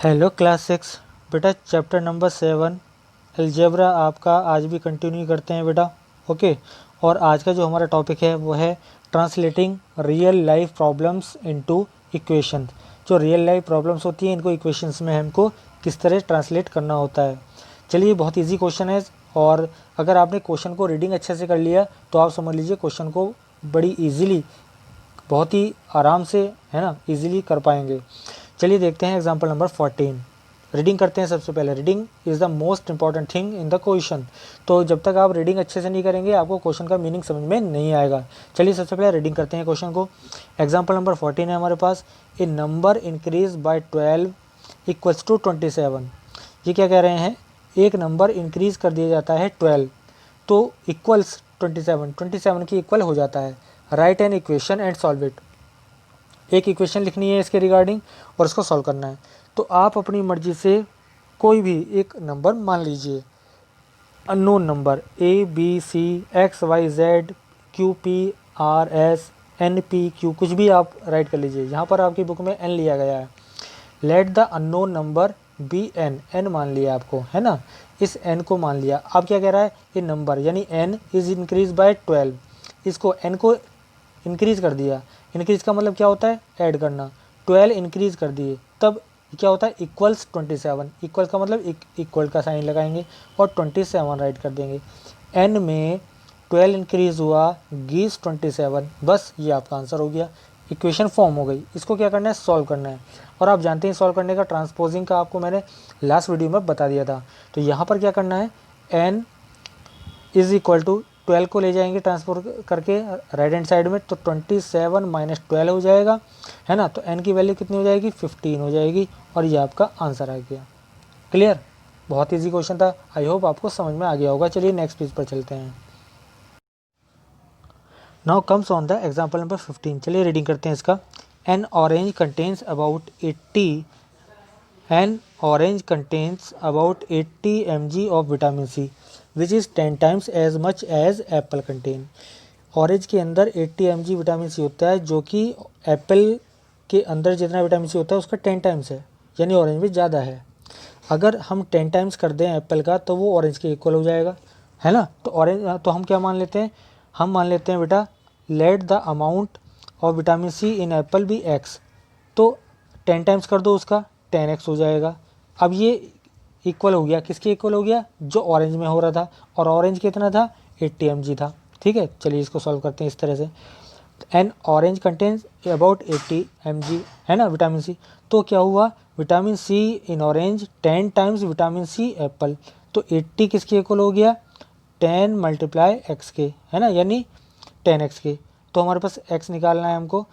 Hello class 6 बेटा, chapter number 7 algebra आपका आज भी कंटिन्यू करते हैं बेटा। ओके। और आज का जो हमारा टॉपिक है वो है translating real life problems into equation. जो रियल लाइफ प्रॉब्लम्स होती हैं इनको इक्वेशंस में हमको किस तरह ट्रांसलेट करना होता है। चलिए, बहुत ईजी क्वेश्चन है और अगर आपने क्वेश्चन को रीडिंग अच्छे से कर लिया तो आप समझ लीजिए क्वेश्चन को बड़ी ईजीली, बहुत ही आराम से, है ना, ईजिली कर पाएंगे। चलिए देखते हैं एग्जाम्पल नंबर 14। रीडिंग करते हैं। सबसे पहले reading is the most important thing in the question. तो जब तक आप रीडिंग अच्छे से नहीं करेंगे आपको क्वेश्चन का मीनिंग समझ में नहीं आएगा। चलिए सबसे पहले रीडिंग करते हैं क्वेश्चन को। एग्जाम्पल नंबर 14 है हमारे पास। A number increase by 12 equals to 27। ये क्या कह रहे हैं, एक नंबर इंक्रीज कर दिया जाता है 12 तो इक्वल्स 27 की इक्वल हो जाता है। Right an equation and solve it. एक इक्वेशन लिखनी है इसके रिगार्डिंग और इसको सॉल्व करना है। तो आप अपनी मर्जी से कोई भी एक नंबर मान लीजिए, अननोन नंबर ABCXYZ QPRSNPQ, कुछ भी आप राइट कर लीजिए। यहाँ पर आपकी बुक में n लिया गया है। Let the unknown number be n मान लिया आपको, है ना। इस n को मान लिया। अब क्या कह रहा है, ये नंबर यानी n इज इंक्रीज बाय 12। इसको n को इंक्रीज कर दिया। इंक्रीज का मतलब क्या होता है, ऐड करना। 12 इंक्रीज कर दिए तब क्या होता है, इक्वल्स 27। इक्वल का मतलब इक्वल का साइन लगाएंगे और 27 राइट कर देंगे। n में 12 इंक्रीज हुआ, गिव्स 27। बस ये आपका आंसर हो गया, इक्वेशन फॉर्म हो गई। इसको क्या करना है, सॉल्व करना है। और आप जानते हैं सॉल्व करने का ट्रांसपोजिंग का आपको मैंने लास्ट वीडियो में बता दिया था। तो यहाँ पर क्या करना है, n इज इक्वल टू 12 को ले जाएंगे ट्रांसफर करके राइट हैंड साइड में, तो 27 माइनस 12 हो जाएगा, है ना। तो n की वैल्यू कितनी हो जाएगी, 15 हो जाएगी और ये आपका आंसर आ गया। क्लियर, बहुत इजी क्वेश्चन था। आई होप आपको समझ में आ गया होगा। चलिए नेक्स्ट पेज पर चलते हैं। Now comes on the example number 15। चलिए रीडिंग करते हैं इसका। N orange contains about 80 mg of vitamin C, which is 10 times as much as apple contain। Orange के अंदर 80 mg विटामिन सी होता है, जो कि एप्पल के अंदर जितना विटामिन सी होता है उसका 10 टाइम्स है, यानी ऑरेंज में ज़्यादा है। अगर हम 10 टाइम्स कर दें एप्पल का तो वो ऑरेंज के इक्वल हो जाएगा, है ना। तो ऑरेंज, तो हम क्या मान लेते हैं, हम मान लेते हैं बेटा, let the amount of vitamin C in apple be X. तो 10 टाइम्स कर दो उसका, 10x हो जाएगा। अब ये इक्वल हो गया, किसके इक्वल हो गया, जो ऑरेंज में हो रहा था। और ऑरेंज कितना था, 80 mg था। ठीक है, चलिए इसको सॉल्व करते हैं इस तरह से। An orange contains about 80 mg, है ना, विटामिन सी। तो क्या हुआ, vitamin C in orange 10 times vitamin C apple. तो 80 किसके इक्वल हो गया, 10 मल्टीप्लाई एक्स के, है ना, यानी 10x के। तो हमारे पास x निकालना है हमको।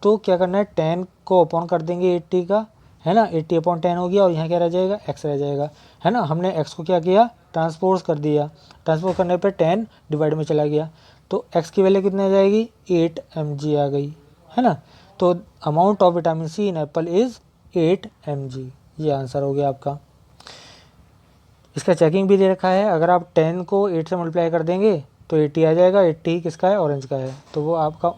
तो क्या करना है, 10 को अपॉन कर देंगे 80 का, है ना। 80/10 हो गया और यहाँ क्या रह जाएगा, x रह जाएगा, है ना। हमने x को क्या किया, ट्रांसपोज कर दिया। ट्रांसपोज करने पे 10 डिवाइड में चला गया, तो x की वैल्यू कितनी आ जाएगी, 8 mg आ गई, है ना। तो amount of vitamin C in apple is 8 mg। ये आंसर हो गया आपका। इसका चेकिंग भी दे रखा है। अगर आप 10 को 8 से मल्टीप्लाई कर देंगे तो 80 आ जाएगा। 80 किसका है, ऑरेंज का है। तो वो आपका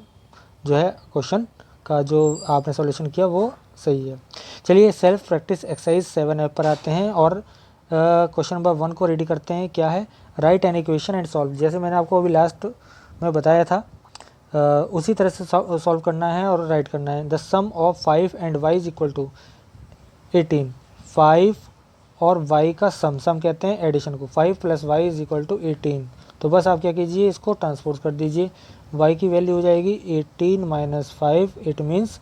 जो है क्वेश्चन का जो आपने सॉल्यूशन किया वो सही है। चलिए सेल्फ प्रैक्टिस एक्सरसाइज 7 ऐप पर आते हैं और क्वेश्चन नंबर 1 को रेडी करते हैं। क्या है, right an equation and solve. जैसे मैंने आपको अभी लास्ट में बताया था उसी तरह से सॉल्व करना है और राइट करना है। The sum of 5 and y is equal to 18। 5 और y का सम कहते हैं एडिशन को। 5 + y इज इक्वल टू 18। तो बस आप क्या कीजिए, इसको ट्रांसपोज कर दीजिए। y की वैल्यू हो जाएगी 18 - 5, इट मीन्स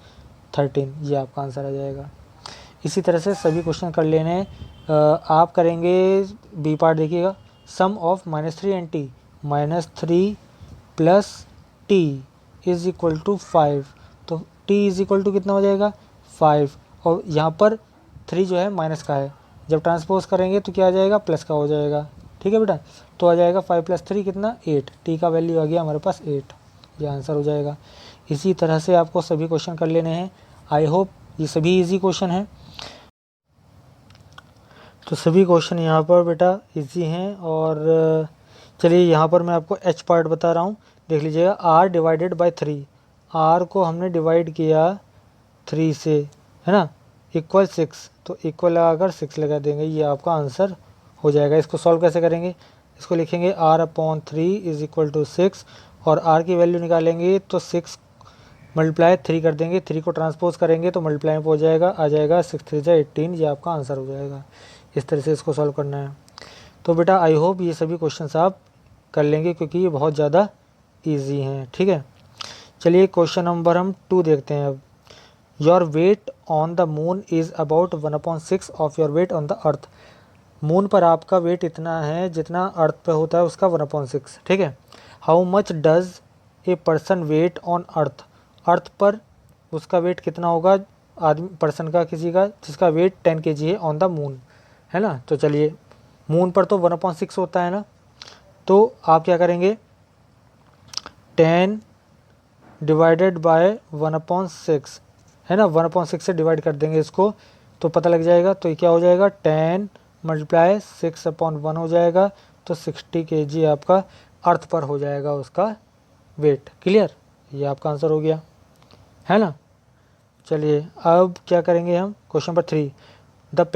13। ये आपका आंसर आ जाएगा। इसी तरह से सभी क्वेश्चन कर लेने हैं। आप करेंगे बी पार्ट, देखिएगा। Sum of -3 and t, -3 + t is equal to 5। तो t इज इक्वल टू कितना हो जाएगा, 5। और यहाँ पर 3 जो है माइनस का है, जब ट्रांसपोज करेंगे तो क्या आ जाएगा, प्लस का हो जाएगा। ठीक है बेटा, तो आ जाएगा 5 + 3 कितना, 8। टी का वैल्यू आ गया हमारे पास 8। ये आंसर हो जाएगा। इसी तरह से आपको सभी क्वेश्चन कर लेने हैं। आई होप ये सभी इजी क्वेश्चन हैं। तो सभी क्वेश्चन यहाँ पर बेटा इजी हैं। और चलिए यहाँ पर मैं आपको एच पार्ट बता रहा हूँ, देख लीजिएगा। r डिवाइडेड बाय 3, r को हमने डिवाइड किया 3 से, है ना। इक्वल 6, तो इक्वल लगाकर 6 लगा देंगे, ये आपका आंसर हो जाएगा। इसको सॉल्व कैसे करेंगे, इसको लिखेंगे r/3 इज इक्वल टू 6 और r की वैल्यू निकालेंगे तो 6 मल्टीप्लाई 3 कर देंगे, 3 को ट्रांसपोज करेंगे तो मल्टीप्लाई में हो जाएगा, आ जाएगा 6 3 जा 18, ये आपका आंसर हो जाएगा। इस तरह से इसको सॉल्व करना है। तो बेटा आई होप ये सभी क्वेश्चंस आप कर लेंगे क्योंकि ये बहुत ज़्यादा ईजी हैं। ठीक है, चलिए क्वेश्चन नंबर हम 2 देखते हैं अब। Your weight on the moon is about 1/6 of your weight on the earth. Moon पर आपका वेट इतना है जितना अर्थ पे होता है उसका 1/6। ठीक है, how much does a person weigh on earth. Earth पर उसका वेट कितना होगा आदमी पर्सन का, किसी का जिसका वेट 10 kg है ऑन द मून, है ना। तो चलिए मून पर तो 1/6 होता है ना, तो आप क्या करेंगे 10 डिवाइडेड बाय 1/6 है ना, 1/6 से डिवाइड कर देंगे इसको तो पता लग जाएगा। तो ये क्या हो जाएगा 10 मल्टीप्लाई 6/1 हो जाएगा, तो 60 kg आपका अर्थ पर हो जाएगा उसका वेट। क्लियर, ये आपका आंसर हो गया, है ना। चलिए अब क्या करेंगे हम, question number 3, the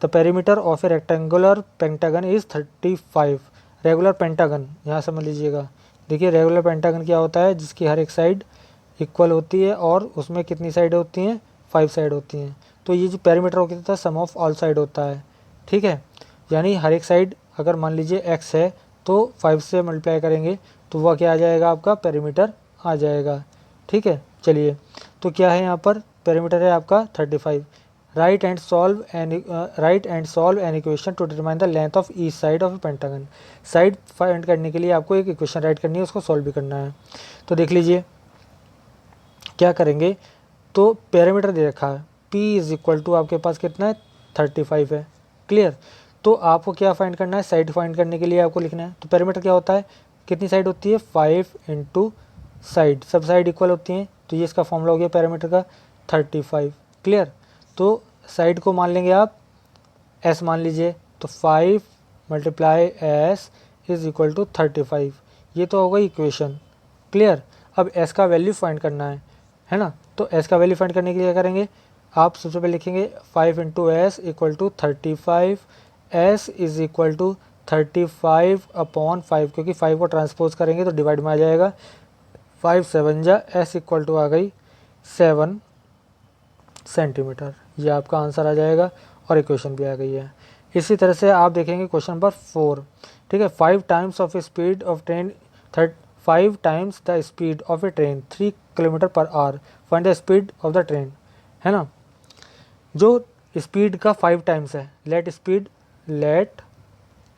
perimeter of A rectangular pentagon is 35। Regular pentagon यहाँ समझ लीजिएगा। देखिए रेगुलर पेंटागन क्या होता है, जिसकी हर एक साइड इक्वल होती है और उसमें कितनी साइड होती हैं, 5 साइड होती हैं। तो ये जो पेरीमीटर होता है सम ऑफ ऑल साइड होता है। ठीक है, यानी हर एक साइड अगर मान लीजिए x है तो 5 से मल्टीप्लाई करेंगे तो वह क्या आ जाएगा, आपका पेरीमीटर आ जाएगा। ठीक है, चलिए तो क्या है यहाँ पर पेरीमीटर है आपका 35। Right and solve an equation two determine the length of each side of A pentagon. Side find करने के लिए आपको एक इक्वेशन राइट करनी है, उसको सॉल्व भी करना है। तो देख लीजिए क्या करेंगे, तो पेरीमीटर दे रखा है p इज इक्वल टू आपके पास कितना है 35 है। क्लियर, तो आपको क्या फाइंड करना है, साइड फाइंड करने के लिए आपको लिखना है। तो पेरीमीटर क्या होता है, कितनी साइड होती है 5 इंटू साइड, सब साइड इक्वल होती हैं, तो ये इसका फॉर्मूला हो गया पेरीमीटर का 35। क्लियर, तो साइड को मान लेंगे आप s मान लीजिए, तो 5 multiply s is equal to 35, ये तो होगा इक्वेशन। क्लियर, अब s का वैल्यू फाइंड करना है ना। तो s का वैल्यू फाइंड करने के लिए क्या करेंगे, आप सबसे पहले लिखेंगे 5 into S equal to 35, s is equal to 35/5, क्योंकि 5 को ट्रांसपोज करेंगे तो डिवाइड में आ जाएगा, 5 7 जा s इक्वल टू आ गई 7 सेंटीमीटर, ये आपका आंसर आ जाएगा और इक्वेशन भी आ गई है। इसी तरह से आप देखेंगे क्वेश्चन नंबर 4। ठीक है, 5 times of A speed of train 5 times the speed of A train 3 km/h, find the speed of the train, है ना। जो स्पीड का 5 टाइम्स है, लेट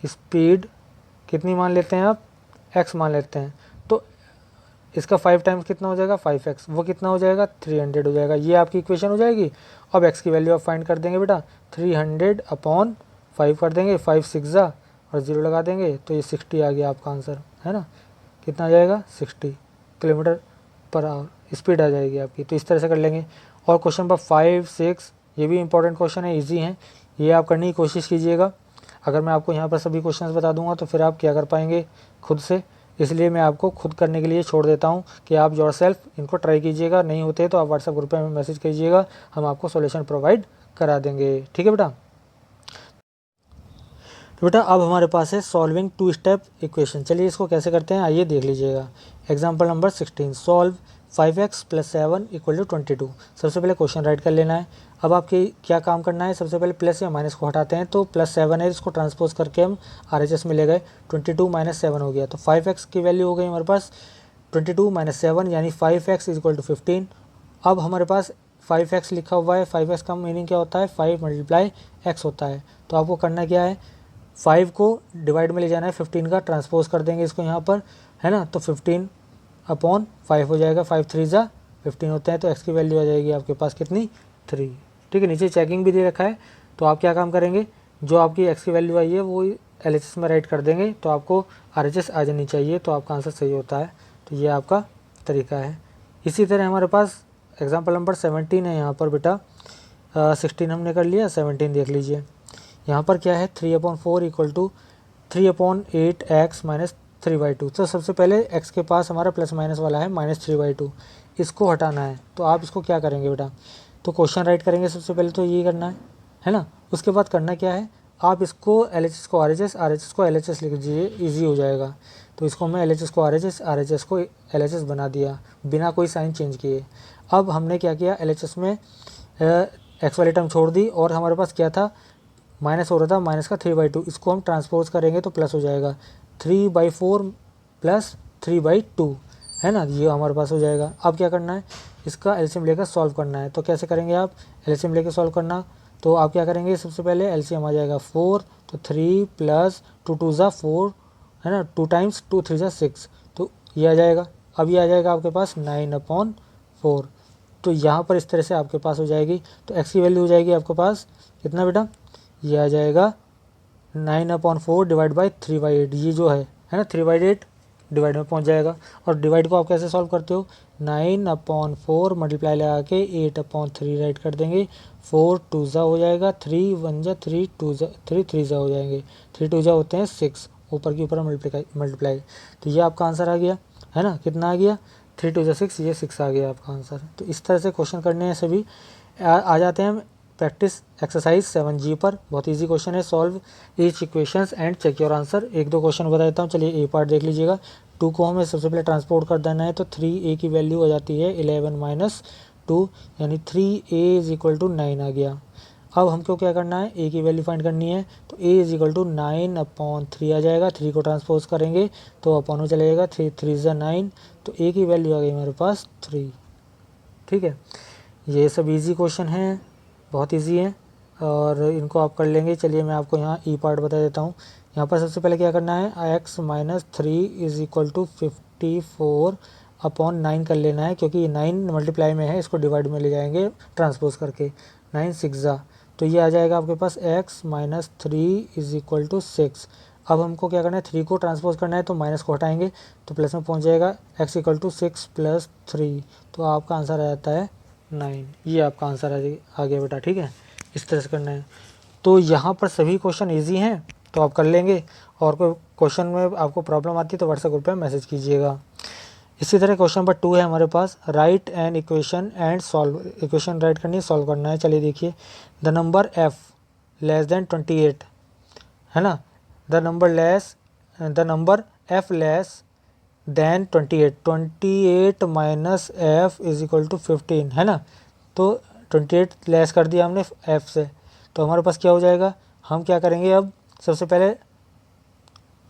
स्पीड कितनी मान लेते हैं आप, x मान लेते हैं, तो इसका 5 टाइम्स कितना हो जाएगा 5x, वो कितना हो जाएगा 300 हो जाएगा, ये आपकी इक्वेशन हो जाएगी। अब x की वैल्यू आप फाइंड कर देंगे बेटा, 300/5 कर देंगे, 5 6 जा और 0 लगा देंगे, तो ये 60 आ गया आपका आंसर, है ना। कितना आ जाएगा 60 km/h स्पीड आ जाएगी आपकी। तो इस तरह से कर लेंगे। और क्वेश्चन नंबर 5 6 ये भी इंपॉर्टेंट क्वेश्चन है, ईजी हैं, ये आप करने की कोशिश कीजिएगा। अगर मैं आपको यहाँ पर सभी क्वेश्चंस बता दूंगा तो फिर आप क्या कर पाएंगे खुद से, इसलिए मैं आपको खुद करने के लिए छोड़ देता हूँ कि आप योरसेल्फ इनको ट्राई कीजिएगा। नहीं होते तो आप व्हाट्सएप ग्रुप पे मैसेज कीजिएगा, हम आपको सॉल्यूशन प्रोवाइड करा देंगे। ठीक है बेटा। तो बेटा अब हमारे पास है सॉल्विंग 2 स्टेप इक्वेशन। चलिए इसको कैसे करते हैं आइए देख लीजिएगा। Example number 16, solve 5x + 7 = 22। सबसे पहले क्वेश्चन राइट कर लेना है। अब आपके क्या काम करना है, सबसे पहले प्लस या माइनस को हटाते हैं, तो +7 है, इसको ट्रांसपोज करके हम RHS में ले गए, 22 - 7 हो गया, तो 5x की वैल्यू हो गई हमारे पास 22 - 7 यानी 5x = 15। अब हमारे पास 5x लिखा हुआ है, 5x का मीनिंग क्या होता है 5 × x होता है। तो आपको करना क्या है, 5 को डिवाइड में ले जाना है, 15 का ट्रांसपोज कर देंगे इसको यहाँ पर, है ना। तो 15/5 हो जाएगा, 5 3 जा 15 होते हैं, तो x की वैल्यू आ जाएगी आपके पास कितनी 3। ठीक है, नीचे चेकिंग भी दे रखा है, तो आप क्या काम करेंगे, जो आपकी x की वैल्यू आई है वो LHS में राइट कर देंगे, तो आपको RHS आ जानी चाहिए, तो आपका आंसर सही होता है। तो ये आपका तरीका है। इसी तरह हमारे पास एग्जाम्पल नंबर 17 है यहाँ पर बेटा, 16 हमने कर लिया, 17 देख लीजिए। यहाँ पर क्या है 3/4 = 3/8x - 3/2। तो सबसे पहले x के पास हमारा प्लस माइनस वाला है -3/2, इसको हटाना है। तो आप इसको क्या करेंगे बेटा, तो क्वेश्चन राइट करेंगे सबसे पहले तो ये करना है ना। उसके बाद करना क्या है, आप इसको LHS को RHS, RHS को LHS लिख दीजिए, ईजी हो जाएगा। तो इसको मैं LHS को RHS, RHS को LHS बना दिया बिना कोई साइन चेंज किए। अब हमने क्या किया, LHS में एक्स वाली टर्म छोड़ दी और हमारे पास क्या था, माइनस हो रहा था, माइनस का 3/2, इसको हम ट्रांसपोज करेंगे तो प्लस हो जाएगा 3/4 प्लस 3/2 है ना, ये हमारे पास हो जाएगा। अब क्या करना है, इसका एलसीएम लेकर सॉल्व करना है। तो कैसे करेंगे आप, एलसीएम लेकर सॉल्व करना, तो आप क्या करेंगे, सबसे पहले एलसीएम आ जाएगा 4, तो 3 प्लस 2 2 ज़ा 4 है ना, 2 टाइम्स 2 3 ज़ा 6, तो ये आ जाएगा। अब ये आ जाएगा आपके पास 9/4। तो यहाँ पर इस तरह से आपके पास हो जाएगी। तो एक्स की वैल्यू हो जाएगी आपके पास कितना बेटा, ये आ जाएगा 9/4 डिवाइड बाई 3/8, ये जो है ना 3/8 डिवाइड में पहुंच जाएगा। और डिवाइड को आप कैसे सॉल्व करते हो, 9/4 मल्टीप्लाई लगा के 8/3 राइट कर देंगे, 4 2 ज़ा हो जाएगा, 3 1 ज़ा 3 2 ज़ा 3 3 ज़ा हो जाएंगे, 3 2 ज़ा होते हैं 6, ऊपर की ऊपर मल्टीप्लाई। तो ये आपका आंसर आ गया है ना, कितना आ गया, 3 2 ज़ा 6, ये 6 आ गया आपका आंसर। तो इस तरह से क्वेश्चन करने हैं सभी। आ जाते हैं प्रैक्टिस एक्सरसाइज 7G पर। बहुत इजी क्वेश्चन है, solve each equations and check your answer. एक दो क्वेश्चन बता देता हूँ, चलिए ए पार्ट देख लीजिएगा। 2 को हमें सबसे पहले ट्रांसपोर्ट कर देना है, तो 3a की वैल्यू आ जाती है 11 - 2, यानी 3a = 9 आ गया। अब हमको क्या करना है, a की वैल्यू फाइंड करनी है, तो a = 9/3 आ जाएगा। 3 को ट्रांसपोज करेंगे तो अपॉन हो चलेगा, 3 3 ज़ा 9, तो a की वैल्यू आ गई हमारे पास 3। ठीक है, ये सब इजी क्वेश्चन हैं, बहुत इजी है और इनको आप कर लेंगे। चलिए मैं आपको यहाँ ई पार्ट बता देता हूँ। यहाँ पर सबसे पहले क्या करना है, x - 3 = 54/9 कर लेना है, क्योंकि ये 9 मल्टीप्लाई में है, इसको डिवाइड में ले जाएंगे ट्रांसपोज करके, 9 6 ज़ा, तो ये आ जाएगा आपके पास x - 3 = 6। अब हमको क्या करना है, 3 को ट्रांसपोज करना है, तो माइनस को हटाएंगे तो प्लस में पहुँच जाएगा, x = 6 + 3, तो आपका आंसर आ जाता है 9। ये आपका आंसर आ गया बेटा। ठीक है, इस तरह से करना है। तो यहाँ पर सभी क्वेश्चन इजी हैं, तो आप कर लेंगे। और कोई क्वेश्चन में आपको प्रॉब्लम आती है तो व्हाट्सएप ग्रुप पे मैसेज कीजिएगा। इसी तरह क्वेश्चन नंबर 2 है हमारे पास, write an equation and solve. Equation write करनी है, सॉल्व करना है। चलिए देखिए, द नंबर f < 28 है ना, द नंबर f < 28, 28 - f = 15 है ना। तो 28 लेस कर दिया हमने f से, तो हमारे पास क्या हो जाएगा, हम क्या करेंगे, अब सबसे पहले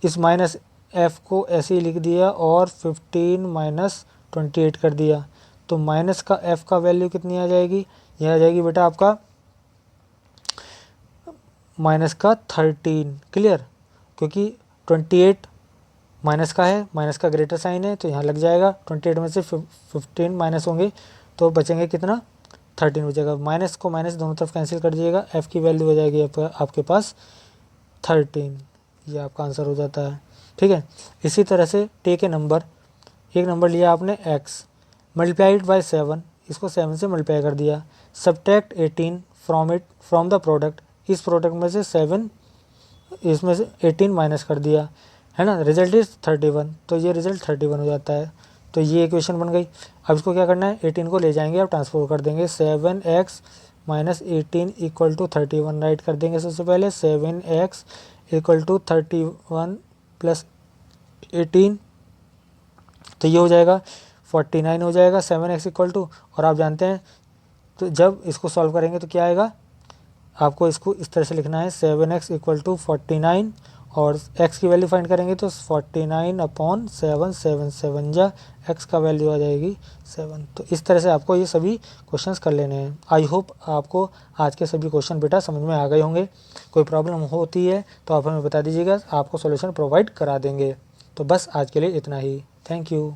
इस माइनस f को ऐसे ही लिख दिया और 15 - 28 कर दिया, तो माइनस का f का वैल्यू कितनी आ जाएगी, यह आ जाएगी बेटा आपका -13। क्लियर, क्योंकि 28 माइनस का है, माइनस का ग्रेटर साइन है, तो यहाँ लग जाएगा। 28 में से 15 माइनस होंगे तो बचेंगे कितना, 13 बचेगा। माइनस को माइनस दोनों तरफ कैंसिल कर दीजिएगा, f की वैल्यू हो जाएगी आपके पास 13, ये आपका आंसर हो जाता है। ठीक है, इसी तरह से टेक ए नंबर, एक नंबर लिया आपने x मल्टीप्लाइड बाय 7, इसको 7 से मल्टीप्लाई कर दिया, सब्ट्रैक्ट 18 फ्रॉम द प्रोडक्ट, इस प्रोडक्ट में से 7, इसमें से 18 माइनस कर दिया है ना, रिजल्ट इज 31, तो ये रिजल्ट 31 हो जाता है। तो ये इक्वेशन बन गई। अब इसको क्या करना है, 18 को ले जाएंगे, अब ट्रांसफर कर देंगे, 7x - 18 = 31 राइट कर देंगे। सबसे पहले 7x = 31 + 18, तो ये हो जाएगा 49 हो जाएगा, 7x = और आप जानते हैं तो जब इसको सॉल्व करेंगे तो क्या आएगा, आपको इसको इस तरह से लिखना है, 7x = 49 और x की वैल्यू फाइंड करेंगे तो 49/7, 7 7 जा, x का वैल्यू आ जाएगी 7। तो इस तरह से आपको ये सभी क्वेश्चंस कर लेने हैं। आई होप आपको आज के सभी क्वेश्चन बेटा समझ में आ गए होंगे। कोई प्रॉब्लम होती है तो आप हमें बता दीजिएगा, आपको सॉल्यूशन प्रोवाइड करा देंगे। तो बस आज के लिए इतना ही, थैंक यू।